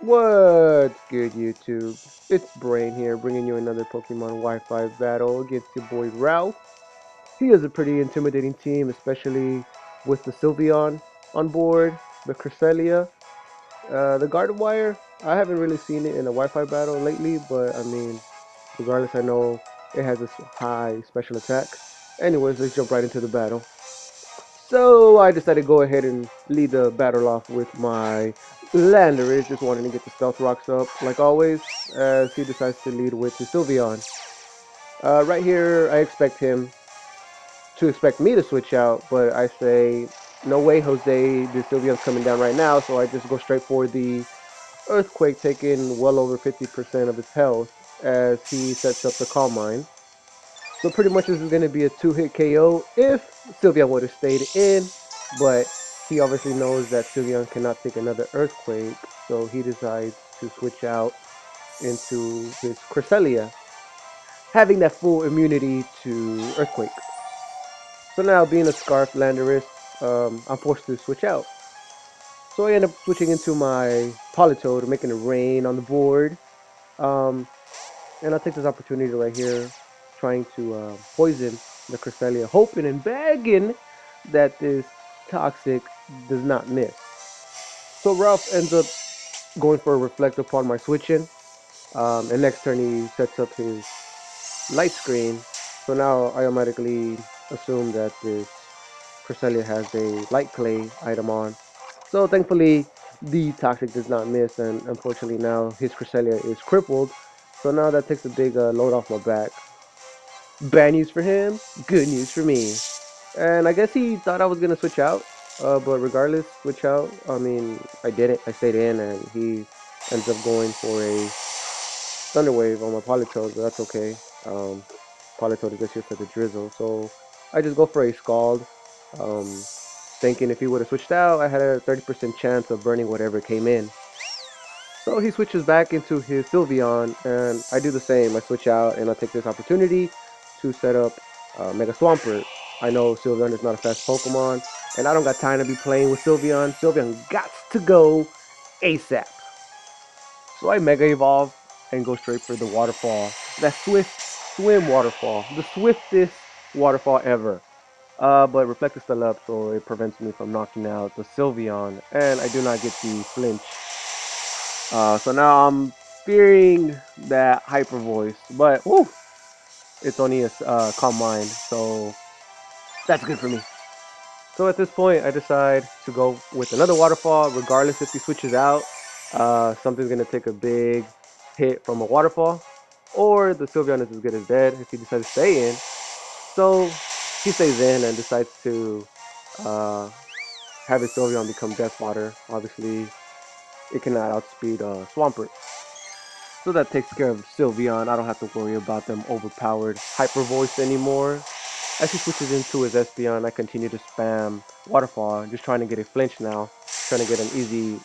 What's good, YouTube? It's Brain here, bringing you another Pokemon Wi-Fi battle against your boy Ralph. He has a pretty intimidating team, especially with the Sylveon on board, the Cresselia, the Gardevoir. I haven't really seen it in a Wi-Fi battle lately, but I mean, regardless, I know it has a high special attack. Anyways, let's jump right into the battle. So I decided to go ahead and lead the battle off with my Landorus, just wanting to get the stealth rocks up, like always, as he decides to lead with his Sylveon. Right here, I expect him to expect me to switch out, but I say, no way, Jose, the Sylveon's coming down right now, so I just go straight for the Earthquake, taking well over 50% of his health as he sets up the Calm Mind. So pretty much this is going to be a two-hit KO if Sylveon would have stayed in, but he obviously knows that Sylveon cannot take another Earthquake, so he decides to switch out into his Cresselia, having that full immunity to Earthquake. So now, being a Scarf Landorus, I'm forced to switch out. So I end up switching into my Politoed, making it rain on the board. Um, and I'll take this opportunity right here, trying to poison the Cresselia, hoping and begging that this Toxic does not miss. So Ralph ends up going for a Reflect upon my switching, and next turn he sets up his Light Screen. So now I automatically assume that this Cresselia has a Light Clay item on. So thankfully, the Toxic does not miss, and unfortunately now his Cresselia is crippled. So now that takes a big load off my back. Bad news for him, good news for me. And I guess he thought I was gonna switch out, but regardless, switch out. I mean, I didn't. I stayed in, and he ends up going for a Thunder Wave on my Politoed, but that's okay. Um, Politoed is just here for the drizzle, so I just go for a Scald, um, thinking if he would have switched out, I had a 30% chance of burning whatever came in. So he switches back into his Sylveon, and I do the same. I switch out, and I take this opportunity to set up Mega Swampert. I know Sylveon is not a fast Pokemon, and I don't got time to be playing with Sylveon. Sylveon got to go ASAP. So I Mega Evolve and go straight for the waterfall. That Swift Swim waterfall. The swiftest waterfall ever. But Reflect is still up, so it prevents me from knocking out the Sylveon, and I do not get the flinch. So now I'm fearing that hyper voice, but whew, it's only a calm mind, so that's good for me. So at this point, I decide to go with another waterfall, regardless if he switches out. Something's gonna take a big hit from a waterfall, or the Sylveon is as good as dead if he decides to stay in. So he stays in and decides to uh, have his Sylveon become Death Water. Obviously, it cannot outspeed Swampert. So that takes care of Sylveon. I don't have to worry about them overpowered Hyper Voice anymore. As he switches into his Espeon, I continue to spam Waterfall, just trying to get a flinch now, trying to get an easy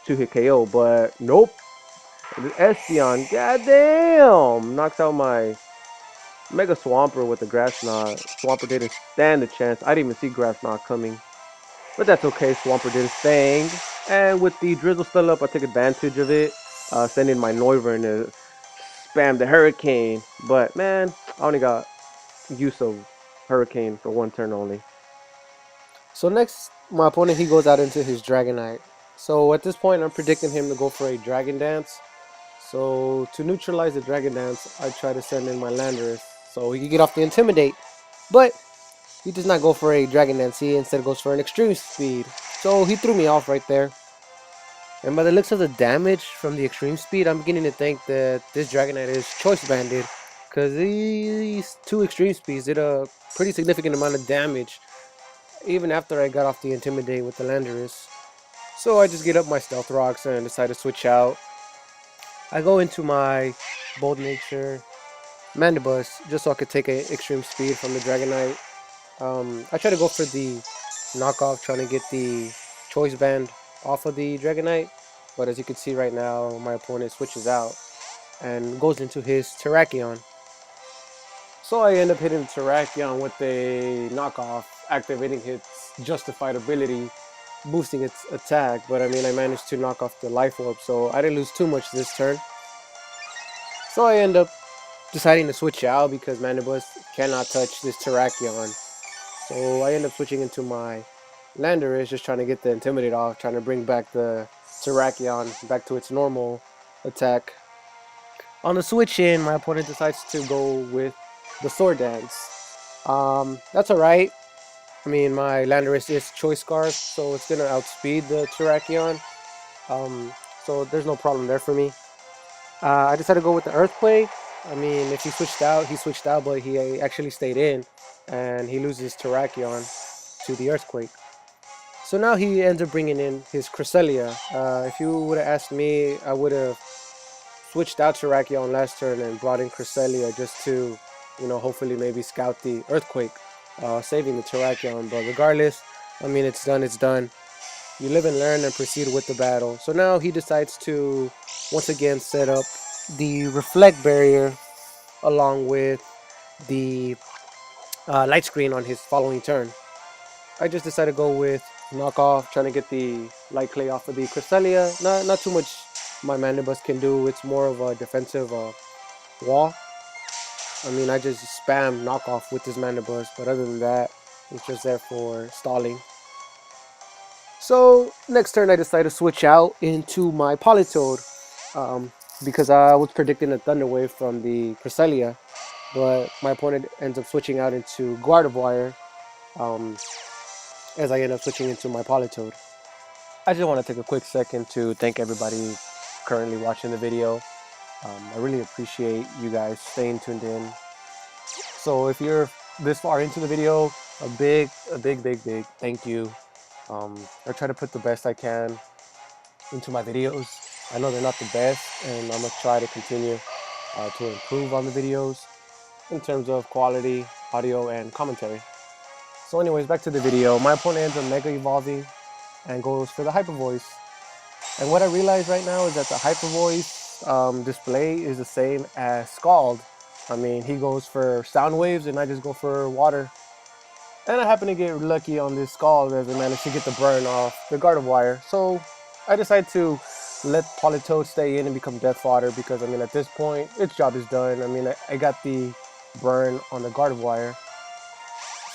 two-hit KO, but nope. The Espeon, goddamn, knocks out my Mega Swampert with the Grass Knot. Swampert didn't stand a chance. I didn't even see Grass Knot coming, but that's okay. Swampert did his thing, and with the Drizzle still up, I took advantage of it, sending my Noivern to spam the Hurricane. But man, I only got use of Hurricane for one turn only. So next, my opponent he goes out into his Dragonite. So at this point, I'm predicting him to go for a Dragon Dance. So to neutralize the Dragon Dance, I try to send in my Landorus so he can get off the Intimidate. But he does not go for a Dragon Dance. He instead goes for an Extreme Speed. So he threw me off right there. And by the looks of the damage from the Extreme Speed, I'm beginning to think that this Dragonite is Choice Banded. Because these two Extreme Speeds did a pretty significant amount of damage even after I got off the Intimidate with the Landorus. So I just get up my Stealth Rocks and decide to switch out. I go into my Bold Nature Mandibus just so I could take a extreme speed from the Dragonite. I try to go for the knockoff, trying to get the Choice Band off of the Dragonite. But as you can see right now, my opponent switches out and goes into his Terrakion. So I end up hitting the Terrakion with a knockoff, activating its justified ability. boosting its attack, but I mean I managed to knock off the life orb, so I didn't lose too much this turn. So I end up deciding to switch out because Manibus cannot touch this Terrakion. So I end up switching into my Landorus, just trying to get the Intimidate off, trying to bring back the Terrakion back to its normal attack. On the switch in, my opponent decides to go with the Sword Dance. That's alright. I mean, my Landorus is Choice Scarf, so it's gonna outspeed the Terrakion. Um, so there's no problem there for me. I decided to go with the Earthquake. I mean, if he switched out, but he actually stayed in, and he loses Terrakion to the Earthquake. So now he ends up bringing in his Cresselia. If you would have asked me, I would have switched out Terrakion last turn and brought in Cresselia just to, hopefully maybe scout the Earthquake, saving the Terrakion. But regardless, I mean, it's done, it's done. You live and learn and proceed with the battle. So now he decides to once again set up the Reflect Barrier along with the Light Screen on his following turn. I just decided to go with knock off, trying to get the Light Clay off of the Cresselia. Not too much my Manibus can do. It's more of a defensive wall. I mean, I just spam knockoff with this Manibus, but other than that, it's just there for stalling. So next turn, I decided to switch out into my Politoed because I was predicting a Thunder Wave from the Cresselia, but my opponent ends up switching out into Gardevoir um, as I end up switching into my Politoed. I just want to take a quick second to thank everybody currently watching the video. I really appreciate you guys staying tuned in. So if you're this far into the video, a big thank you. I try to put the best I can into my videos. I know they're not the best, and I'm gonna try to continue to improve on the videos in terms of quality, audio, and commentary. So anyways, back to the video. My opponent ends up Mega Evolving and goes for the Hyper Voice. And what I realize right now is that the Hyper Voice display is the same as Scald. I mean, he goes for sound waves and I just go for water. And I happen to get lucky on this Scald as I managed to get the burn off the Gardevoir. So I decided to let Politoed stay in and become death fodder because, I mean, at this point, its job is done. I mean, I got the burn on the Gardevoir.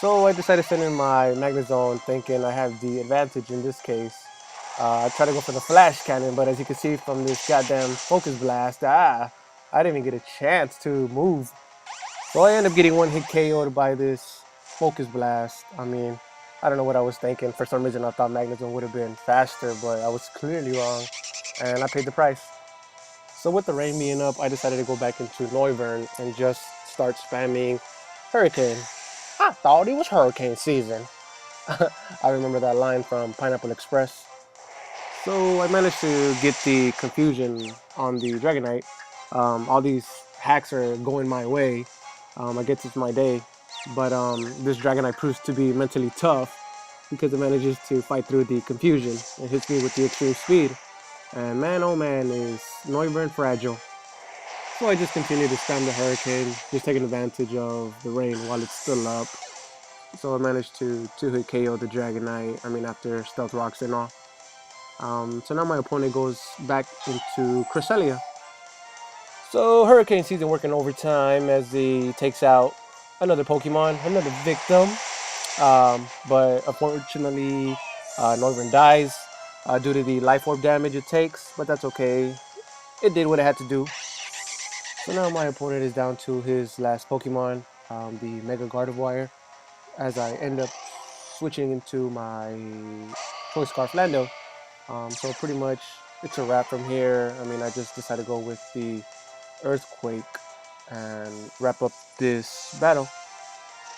So I decided to send in my Magnezone thinking I have the advantage in this case. I tried to go for the Flash Cannon, but as you can see from this goddamn Focus Blast, I didn't even get a chance to move. So I ended up getting one hit KO'd by this Focus Blast. I mean, I don't know what I was thinking. For some reason, I thought Magnezone would have been faster, but I was clearly wrong, and I paid the price. So with the rain being up, I decided to go back into Noivern and just start spamming Hurricane. I thought it was hurricane season. I remember that line from Pineapple Express. So I managed to get the confusion on the Dragonite. All these hacks are going my way. I guess it's my day. But this Dragonite proves to be mentally tough because it manages to fight through the confusion and hits me with the extreme speed. And man, oh man, is Noivern fragile. So I just continue to spam the Hurricane, just taking advantage of the rain while it's still up. So I managed to two-hit KO the Dragonite, I mean after Stealth Rocks and all. So now my opponent goes back into Cresselia. So Hurricane season working overtime as he takes out another Pokemon, another victim. But unfortunately, Northern dies due to the Life Orb damage it takes, but that's okay. It did what it had to do. So now my opponent is down to his last Pokemon, the Mega Gardevoir, as I end up switching into my Choice Scarf Lando. So pretty much it's a wrap from here. I mean, I just decided to go with the Earthquake and wrap up this battle.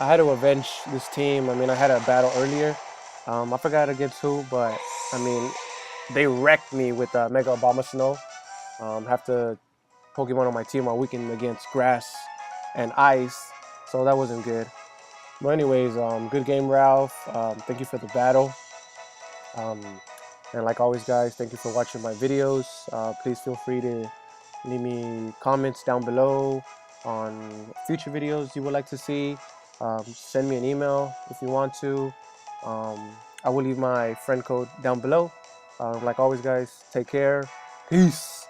I had to avenge this team. I mean, I had a battle earlier. I forgot against who, but I mean, they wrecked me with Mega Obama Snow. Half the Pokemon on my team are weakened against grass and ice, so that wasn't good. But anyways, good game, Ralph. Thank you for the battle. Um, and like always, guys, thank you for watching my videos. Please feel free to leave me comments down below on future videos you would like to see. Send me an email if you want to. Um, I will leave my friend code down below. Like always, guys, take care. Peace.